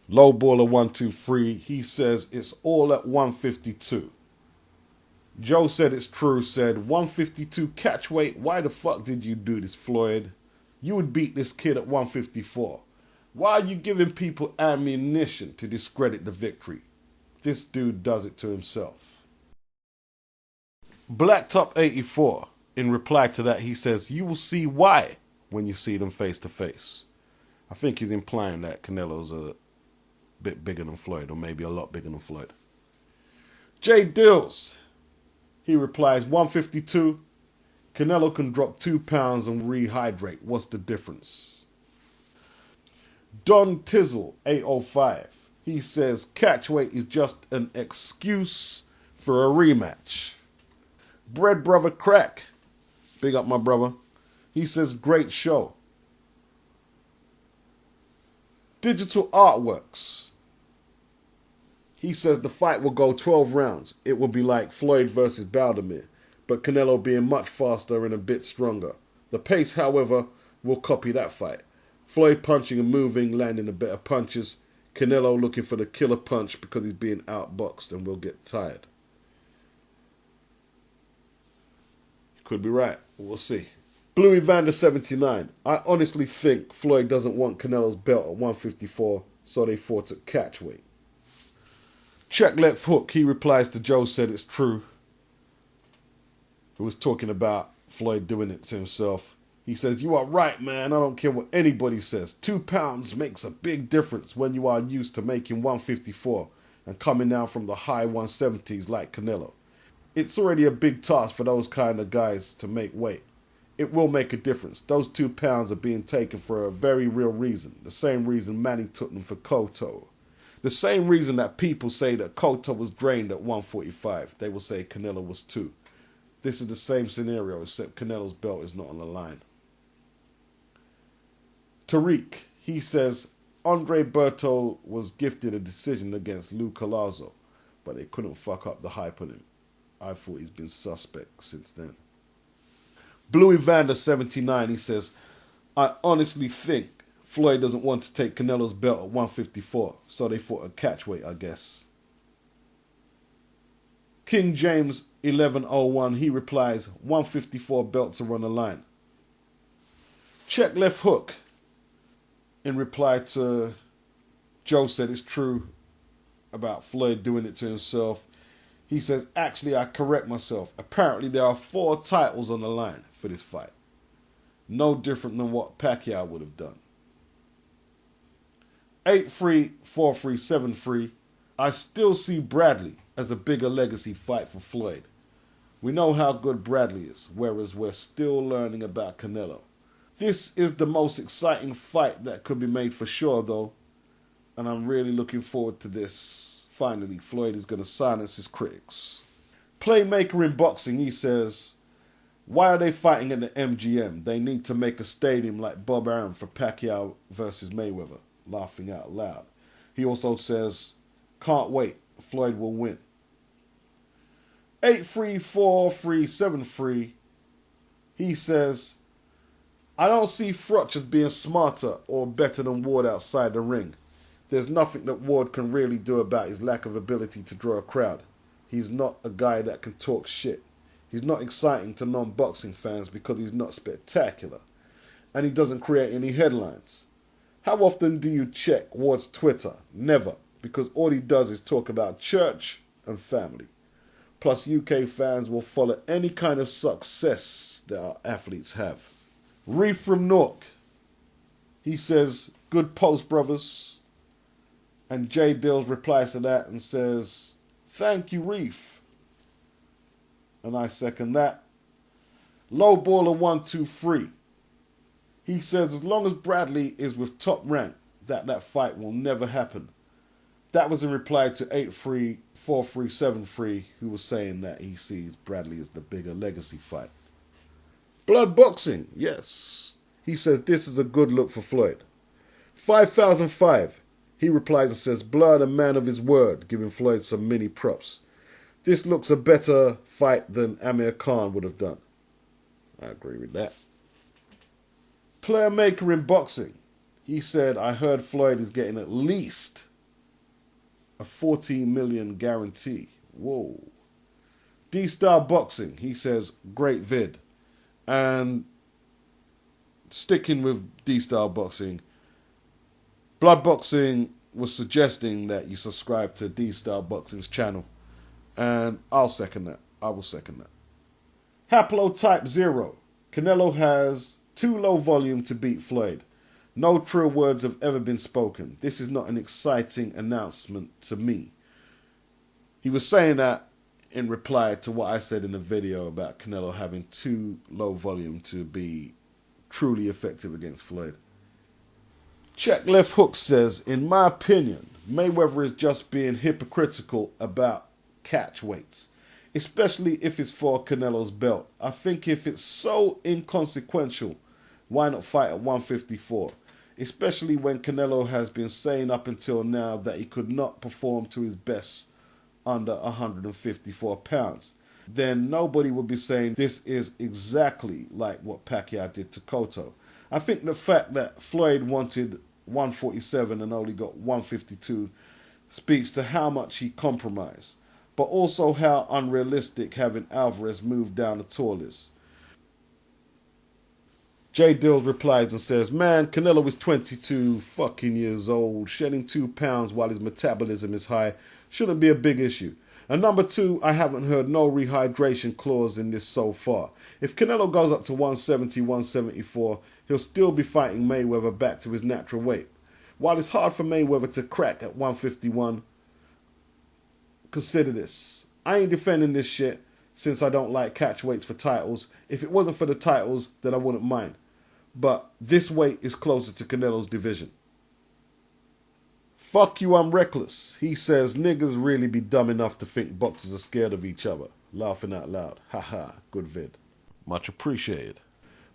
Low baller 123. He says it's all at 152. Joe said it's true. Said 152 catch weight. Why the fuck did you do this, Floyd? You would beat this kid at 154. Why are you giving people ammunition to discredit the victory? This dude does it to himself. Blacktop 84. In reply to that, he says, you will see why when you see them face to face. I think he's implying that Canelo's a bit bigger than Floyd, or maybe a lot bigger than Floyd. Jay Dills. He replies, 152. Canelo can drop 2 pounds and rehydrate. What's the difference? Don Tizzle, 805. He says, catch weight is just an excuse for a rematch. Bread Brother Crack. Big up my brother. He says, great show. Digital Artworks. He says the fight will go 12 rounds. It will be like Floyd versus Baldomir, but Canelo being much faster and a bit stronger. The pace, however, will copy that fight. Floyd punching and moving, landing the better punches. Canelo looking for the killer punch because he's being outboxed and will get tired. Could be right. We'll see. Blue Evander 79. I honestly think Floyd doesn't want Canelo's belt at 154, so they fought at catch weight. Check left hook. He replies to Joe said it's true. Who was talking about Floyd doing it to himself. He says, you are right, man. I don't care what anybody says. 2 pounds makes a big difference when you are used to making 154 and coming down from the high 170s like Canelo. It's already a big task for those kind of guys to make weight. It will make a difference. Those 2 pounds are being taken for a very real reason. The same reason Manny took them for Cotto. The same reason that people say that Cotto was drained at 145. They will say Canelo was 2. This is the same scenario, except Canelo's belt is not on the line. Tariq, he says, Andre Berto was gifted a decision against Lou Collazo, but they couldn't fuck up the hype on him. I thought he's been suspect since then. Blue Evander 79, he says, I honestly think Floyd doesn't want to take Canelo's belt at 154, so they fought a catchweight, I guess. King James 1101, he replies, 154 belts are on the line. Check left hook. In reply to Joe said it's true about Floyd doing it to himself. He says, actually, I correct myself. Apparently, there are 4 titles on the line for this fight. No different than what Pacquiao would have done. 8-3-4-3-7-3. I still see Bradley as a bigger legacy fight for Floyd. We know how good Bradley is, whereas we're still learning about Canelo. This is the most exciting fight that could be made for sure, though. And I'm really looking forward to this. Finally, Floyd is going to silence his critics. Playmaker in boxing, he says, why are they fighting at the MGM? They need to make a stadium like Bob Arum for Pacquiao versus Mayweather. Laughing out loud. He also says, can't wait. Floyd will win. 8-3-4-3-7-3. He says, I don't see Froch as being smarter or better than Ward outside the ring. There's nothing that Ward can really do about his lack of ability to draw a crowd. He's not a guy that can talk shit. He's not exciting to non-boxing fans because he's not spectacular. And he doesn't create any headlines. How often do you check Ward's Twitter? Never, because all he does is talk about church and family. Plus, UK fans will follow any kind of success that our athletes have. Reef from Nork. He says, good post, brothers. And Jay Dills replies to that and says, thank you, Reef. And I second that. Low baller 123. He says, as long as Bradley is with Top Rank, that fight will never happen. That was in reply to 8-3-4-3-7-3, who was saying that he sees Bradley as the bigger legacy fight. Blood Boxing, yes. He says, this is a good look for Floyd. 5005, he replies and says, Blood, a man of his word, giving Floyd some mini props. This looks a better fight than Amir Khan would have done. I agree with that. Player maker in boxing. He said, I heard Floyd is getting at least A 14 million guarantee. Whoa. D-Star Boxing, he says, great vid. And sticking with D-Star Boxing, Blood Boxing was suggesting that you subscribe to D-Star Boxing's channel. And I'll second that. I will second that. Haplotype 0. Canelo has too low volume to beat Floyd. No true words have ever been spoken. This is not an exciting announcement to me. He was saying that in reply to what I said in the video about Canelo having too low volume to be truly effective against Floyd. Check Left Hook says, in my opinion, Mayweather is just being hypocritical about catch weights, especially if it's for Canelo's belt. I think if it's so inconsequential, why not fight at 154? Especially when Canelo has been saying up until now that he could not perform to his best under 154 pounds. Then nobody would be saying this is exactly like what Pacquiao did to Cotto. I think the fact that Floyd wanted 147 and only got 152 speaks to how much he compromised, but also how unrealistic having Alvarez move down the tour is. J. Dills replies and says, man, Canelo is 22 fucking years old. Shedding 2 pounds while his metabolism is high shouldn't be a big issue. And number 2, I haven't heard no rehydration clause in this so far. If Canelo goes up to 170, 174, he'll still be fighting Mayweather back to his natural weight. While it's hard for Mayweather to crack at 151, consider this. I ain't defending this shit since I don't like catch weights for titles. If it wasn't for the titles, then I wouldn't mind. But this weight is closer to Canelo's division. Fuck you, I'm reckless. He says niggas really be dumb enough to think boxers are scared of each other. Laughing out loud. Haha, good vid. Much appreciated.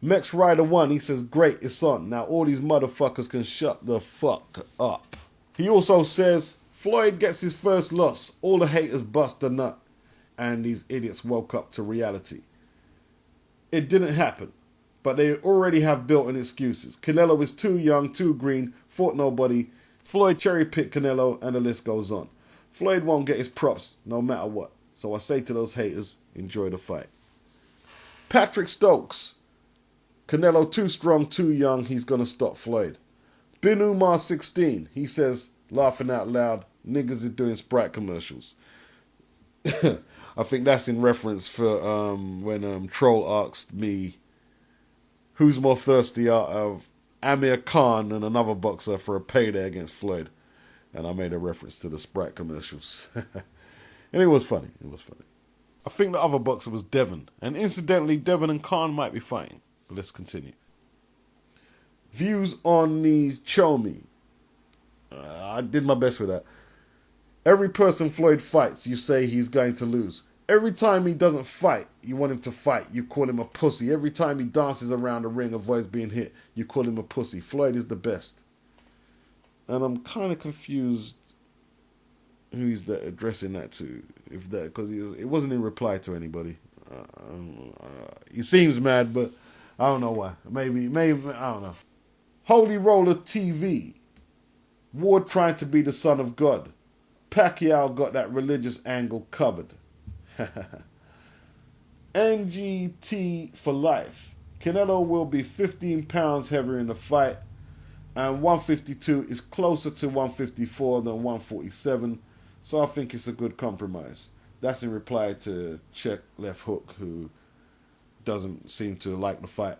Mex Rider 1, he says, great, it's on. Now all these motherfuckers can shut the fuck up. He also says, Floyd gets his first loss. All the haters bust a nut. And these idiots woke up to reality. It didn't happen. But they already have built-in excuses. Canelo is too young, too green, fought nobody. Floyd cherry-picked Canelo, and the list goes on. Floyd won't get his props, no matter what. So I say to those haters, enjoy the fight. Patrick Stokes. Canelo too strong, too young, he's going to stop Floyd. Bin Umar 16, he says, laughing out loud, niggas is doing Sprite commercials. I think that's in reference for when Troll asked me who's more thirsty out of Amir Khan and another boxer for a payday against Floyd. And I made a reference to the Sprite commercials. And it was funny. It was funny. I think the other boxer was Devon. And incidentally, Devon and Khan might be fighting. But let's continue. Views on the Chomi. I did my best with that. Every person Floyd fights, you say he's going to lose. Every time he doesn't fight, you want him to fight. You call him a pussy. Every time he dances around the ring, avoids being hit, you call him a pussy. Floyd is the best. And I'm kind of confused who he's addressing that to. If that, because it wasn't in reply to anybody. He seems mad, but I don't know why. Maybe, I don't know. Holy Roller TV. Ward trying to be the son of God. Pacquiao got that religious angle covered. NGT for life. Canelo will be 15 pounds heavier in the fight, and 152 is closer to 154 than 147, so I think it's a good compromise. That's in reply to Check Left Hook, who doesn't seem to like the fight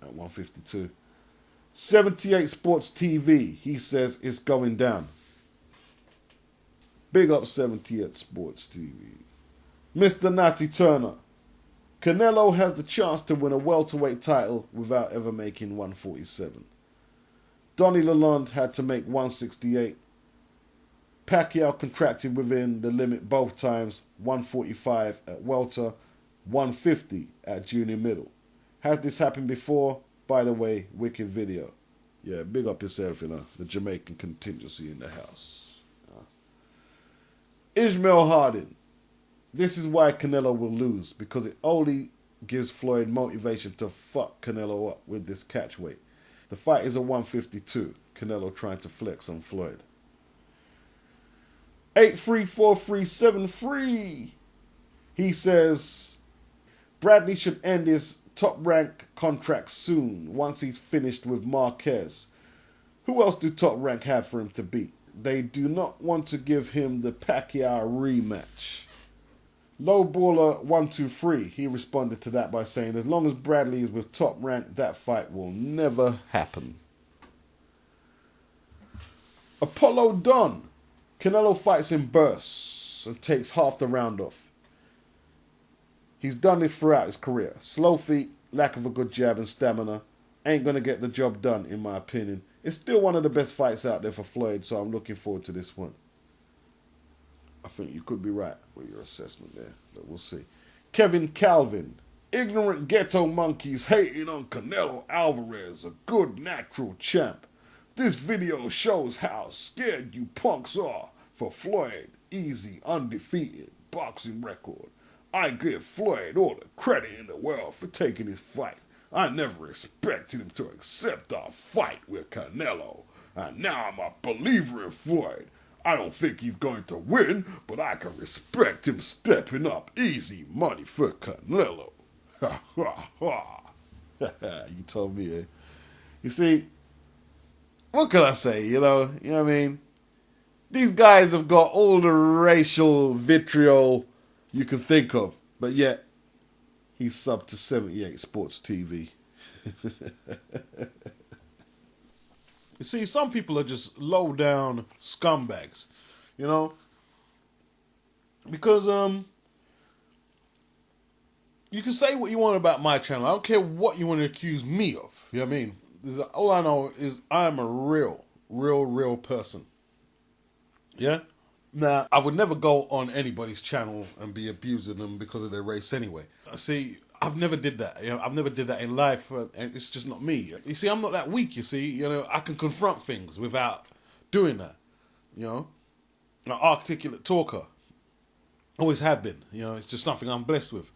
at 152. 78 Sports TV, he says it's going down. Big up 78 Sports TV. Mr. Natty Turner. Canelo has the chance to win a welterweight title without ever making 147. Donnie Lalonde had to make 168. Pacquiao contracted within the limit both times, 145 at welter, 150 at junior middle. Has this happened before? By the way, wicked video. Yeah, big up yourself, the Jamaican contingency in the house. Ishmael Hardin. This is why Canelo will lose, because it only gives Floyd motivation to fuck Canelo up with this catch weight. The fight is a 152. Canelo trying to flex on Floyd. 834373. He says Bradley should end his top rank contract soon once he's finished with Marquez. Who else do Top Rank have for him to beat? They do not want to give him the Pacquiao rematch. Lowballer123, he responded to that by saying, as long as Bradley is with Top Rank, that fight will never happen. Apollo Don, Canelo fights in bursts and takes half the round off. He's done this throughout his career. Slow feet, lack of a good jab and stamina. Ain't going to get the job done, in my opinion. It's still one of the best fights out there for Floyd, so I'm looking forward to this one. I think you could be right with your assessment there, but we'll see. Kevin Calvin. Ignorant ghetto monkeys hating on Canelo Alvarez, a good natural champ. This video shows how scared you punks are for Floyd. Easy, undefeated boxing record. I give Floyd all the credit in the world for taking his fight. I never expected him to accept our fight with Canelo. And now I'm a believer in Floyd. I don't think he's going to win, but I can respect him stepping up. Easy money for Canelo. Ha ha ha. You told me, eh? You see, what can I say, you know what I mean? These guys have got all the racial vitriol you can think of, but yet he's subbed to 78 Sports TV. You see, some people are just low down scumbags, you know? Because you can say what you want about my channel. I don't care what you want to accuse me of. You know what I mean? All I know is I'm a real person. Yeah? Now, I would never go on anybody's channel and be abusing them because of their race anyway. See, I've never did that. You know, I've never did that in life, and it's just not me. You see, I'm not that weak, you see. You know, I can confront things without doing that. You know? I'm an articulate talker. Always have been. You know, it's just something I'm blessed with.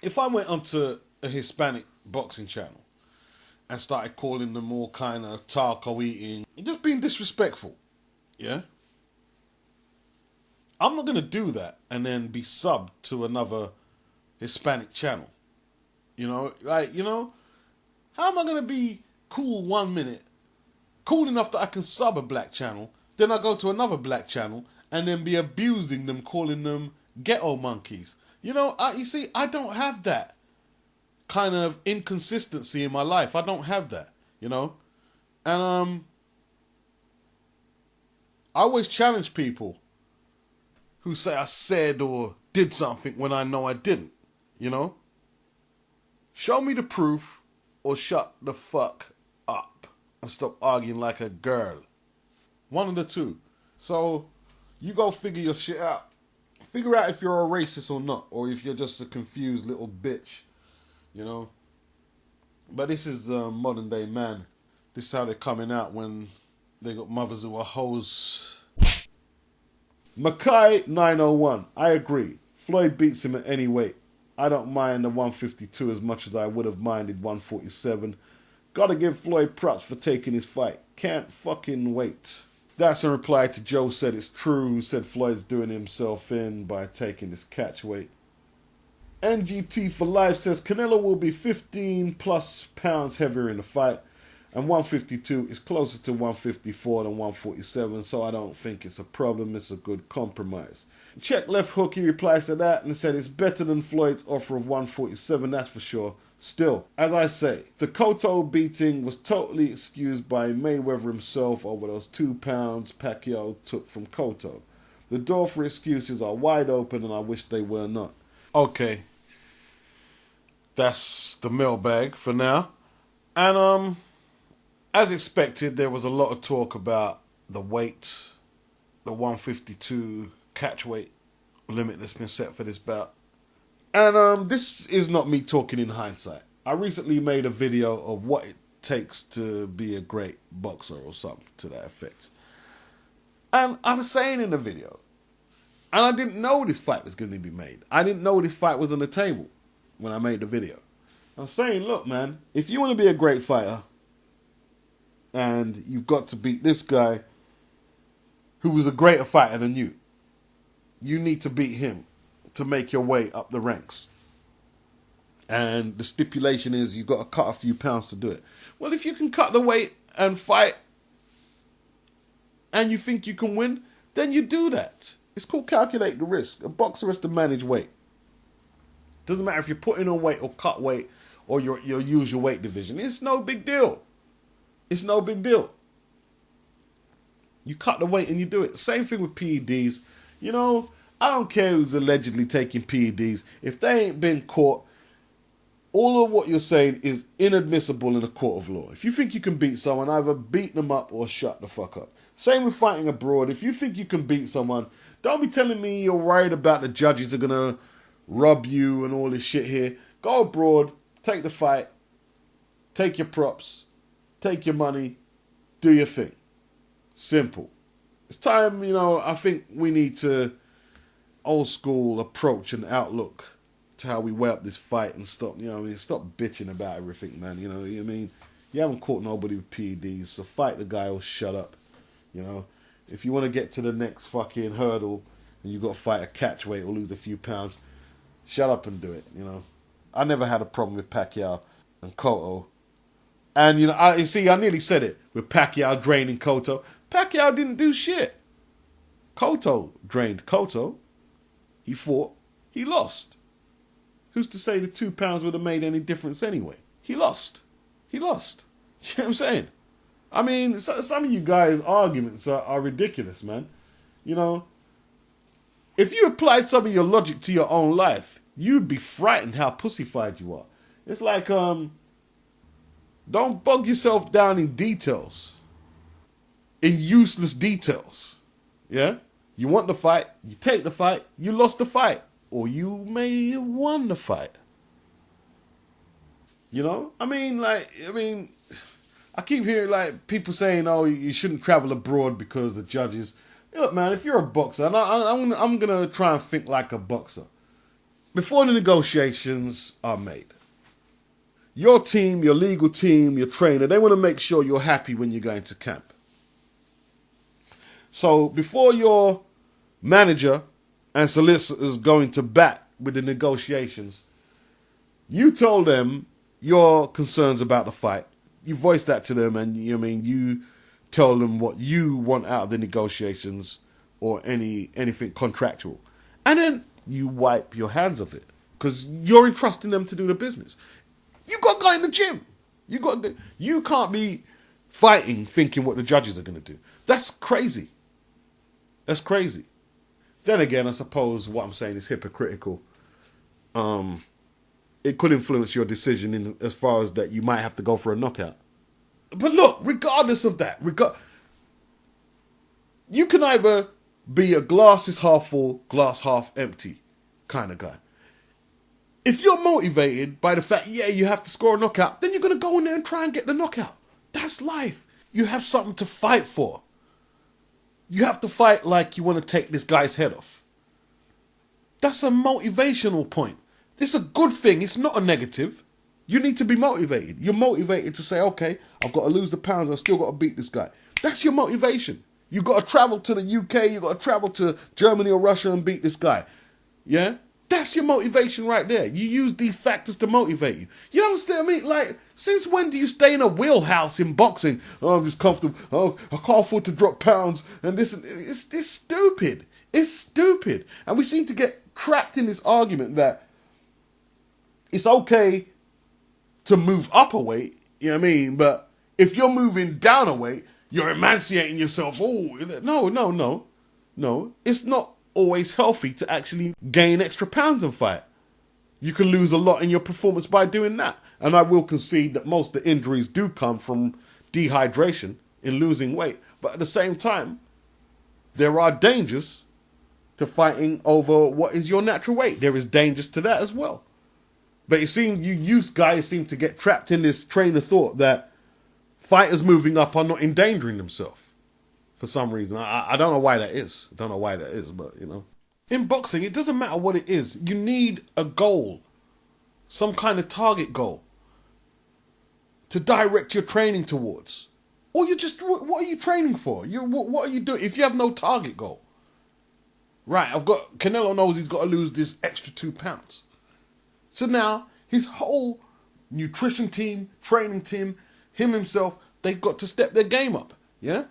If I went onto a Hispanic boxing channel and started calling them all kind of taco eating, just being disrespectful, yeah? I'm not going to do that and then be subbed to another Hispanic channel. You know, like, you know, how am I going to be cool 1 minute, cool enough that I can sub a black channel, then I go to another black channel and then be abusing them, calling them ghetto monkeys? You know, you see, I don't have that kind of inconsistency in my life. I don't have that, you know? And I always challenge people who say I said or did something when I know I didn't, you know? Show me the proof or shut the fuck up and stop arguing like a girl. One of the two. So, you go figure your shit out. Figure out if you're a racist or not, or if you're just a confused little bitch, you know? But this is modern day man. This is how they're coming out when they got mothers who are hoes. Mackay 901, I agree. Floyd beats him at any weight. I don't mind the 152 as much as I would have minded 147. Gotta give Floyd props for taking his fight. Can't fucking wait. That's in reply to Joe said it's true, who said Floyd's doing himself in by taking this catch weight. NGT for Life says Canelo will be 15 plus pounds heavier in the fight, and 152 is closer to 154 than 147, so I don't think it's a problem. It's a good compromise. Check left hook, he replies to that and said it's better than Floyd's offer of 147, that's for sure. Still, as I say, the Cotto beating was totally excused by Mayweather himself over those 2 pounds Pacquiao took from Cotto. The door for excuses are wide open and I wish they were not. Okay, that's the mailbag for now. And as expected, there was a lot of talk about the weight, the 152 catch weight limit that's been set for this bout. And this is not me talking in hindsight. I recently made a video of what it takes to be a great boxer or something to that effect. And I was saying in the video, and I didn't know this fight was going to be made. I didn't know this fight was on the table when I made the video. I was saying, look, man, if you want to be a great fighter, and you've got to beat this guy who was a greater fighter than you, you need to beat him to make your way up the ranks. And the stipulation is you've got to cut a few pounds to do it. Well, if you can cut the weight and fight and you think you can win, then you do that. It's called calculate the risk. A boxer has to manage weight. Doesn't matter if you're putting on weight or cut weight or you use your weight division. It's no big deal. It's no big deal. You cut the weight and you do it. Same thing with PEDs. You know, I don't care who's allegedly taking PEDs. If they ain't been caught, all of what you're saying is inadmissible in a court of law. If you think you can beat someone, either beat them up or shut the fuck up. Same with fighting abroad. If you think you can beat someone, don't be telling me you're worried about the judges are going to rob you and all this shit here. Go abroad, take the fight, take your props, take your money, do your thing. Simple. It's time, you know, I think we need to old school approach and outlook to how we weigh up this fight and stop, you know what I mean, stop bitching about everything, man. You know what I mean? You haven't caught nobody with PEDs, so fight the guy or shut up. You know, if you want to get to the next fucking hurdle and you got to fight a catchweight or lose a few pounds, shut up and do it, you know. I never had a problem with Pacquiao and Cotto. And, you know, I nearly said it with Pacquiao draining Cotto. Pacquiao didn't do shit. Cotto drained Cotto. He fought. He lost. Who's to say the 2 pounds would have made any difference anyway? He lost. He lost. You know what I'm saying? I mean, some of you guys' arguments are ridiculous, man. You know, if you applied some of your logic to your own life, you'd be frightened how pussyfied you are. It's like, don't bog yourself down in details. In useless details. Yeah? You want the fight, you take the fight, you lost the fight. Or you may have won the fight. You know? I keep hearing like people saying, oh, you shouldn't travel abroad because the judges. Look, man, if you're a boxer, and I'm going to try and think like a boxer. Before the negotiations are made, your team, your legal team, your trainer, they want to make sure you're happy when you're going to camp. So before your manager and solicitors going to bat with the negotiations, you told them your concerns about the fight. You voiced that to them, and you tell them what you want out of the negotiations or anything contractual. And then you wipe your hands of it because you're entrusting them to do the business. You got to go in the gym. You can't be fighting thinking what the judges are going to do. That's crazy. That's crazy. Then again, I suppose what I'm saying is hypocritical. It could influence your decision in as far as that you might have to go for a knockout. But look, regardless of that, you can either be a glass is half full, glass half empty kind of guy. If you're motivated by the fact, yeah, you have to score a knockout, then you're going to go in there and try and get the knockout. That's life. You have something to fight for. You have to fight like you want to take this guy's head off. That's a motivational point. It's a good thing. It's not a negative. You need to be motivated. You're motivated to say, okay, I've got to lose the pounds. I've still got to beat this guy. That's your motivation. You've got to travel to the UK. You've got to travel to Germany or Russia and beat this guy. Yeah? That's your motivation right there. You use these factors to motivate you. You don't understand me? Like, since when do you stay in a wheelhouse in boxing? Oh, I'm just comfortable. Oh, I can't afford to drop pounds. And this, it's stupid. It's stupid. And we seem to get trapped in this argument that it's okay to move up a weight, you know what I mean? But if you're moving down a weight, you're emancipating yourself. Oh, no. It's not always healthy to actually gain extra pounds and fight. You can lose a lot in your performance by doing that. And I will concede that most of the injuries do come from dehydration in losing weight. But at the same time, there are dangers to fighting over what is your natural weight. There is dangers to that as well. But it seems you youth guys seem to get trapped in this train of thought that fighters moving up are not endangering themselves for some reason. I don't know why that is. But, you know. In boxing, it doesn't matter what it is. You need a goal, some kind of target goal to direct your training towards. Or you just, what are you training for? What are you doing if you have no target goal? Right, Canelo knows he's got to lose this extra 2 pounds. So now his whole nutrition team, training team, him himself, they've got to step their game up. Yeah?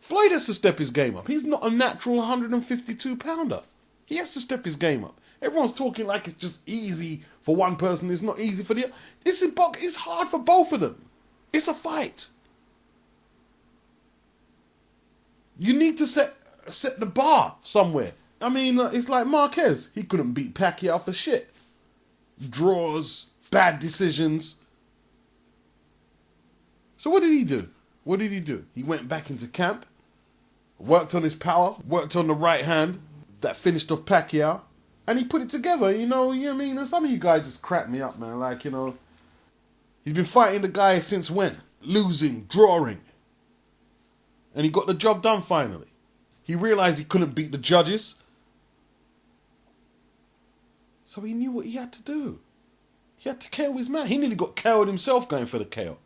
Floyd has to step his game up. He's not a natural 152 pounder. He has to step his game up. Everyone's talking like it's just easy for one person. It's not easy for the other. It's hard for both of them. It's a fight. You need to set the bar somewhere. I mean, it's like Marquez. He couldn't beat Pacquiao for shit. Draws, bad decisions. So what did he do? What did he do? He went back into camp, worked on his power, worked on the right hand that finished off Pacquiao, and he put it together, you know what I mean? And some of you guys just crack me up, man. Like, you know, he's been fighting the guy since when? Losing, drawing. And he got the job done finally. He realized he couldn't beat the judges. So he knew what he had to do. He had to KO his man. He nearly got KO'd himself going for the KO.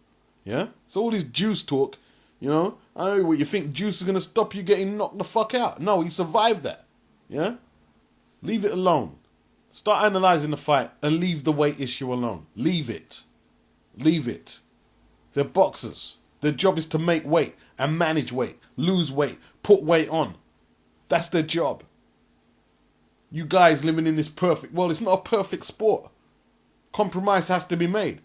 Yeah? So all this juice talk, you know, I know what you think juice is going to stop you getting knocked the fuck out. No, he survived that. Yeah? Leave it alone. Start analysing the fight and leave the weight issue alone. Leave it. Leave it. They're boxers. Their job is to make weight and manage weight, lose weight, put weight on. That's their job. You guys living in this perfect world, it's not a perfect sport. Compromise has to be made.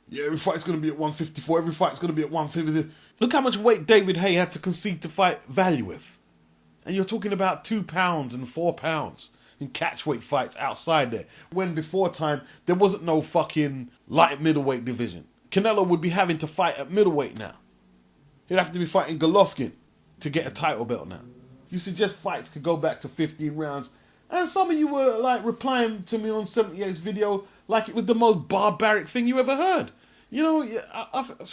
Yeah, every fight's going to be at 154, every fight's going to be at 150. Look how much weight David Haye had to concede to fight value with. And you're talking about 2 pounds and 4 pounds in catchweight fights outside there. When before time, there wasn't no fucking light middleweight division. Canelo would be having to fight at middleweight now. He'd have to be fighting Golovkin to get a title belt now. You suggest fights could go back to 15 rounds. And some of you were like replying to me on 78's video like it was the most barbaric thing you ever heard. You know, I don't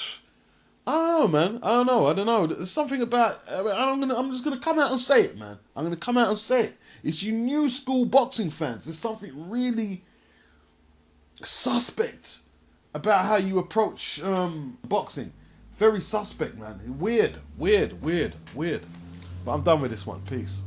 know, man. I don't know. There's something about... I'm just going to come out and say it, man. I'm going to come out and say it. It's you new school boxing fans. There's something really suspect about how you approach boxing. Very suspect, man. Weird. But I'm done with this one. Peace.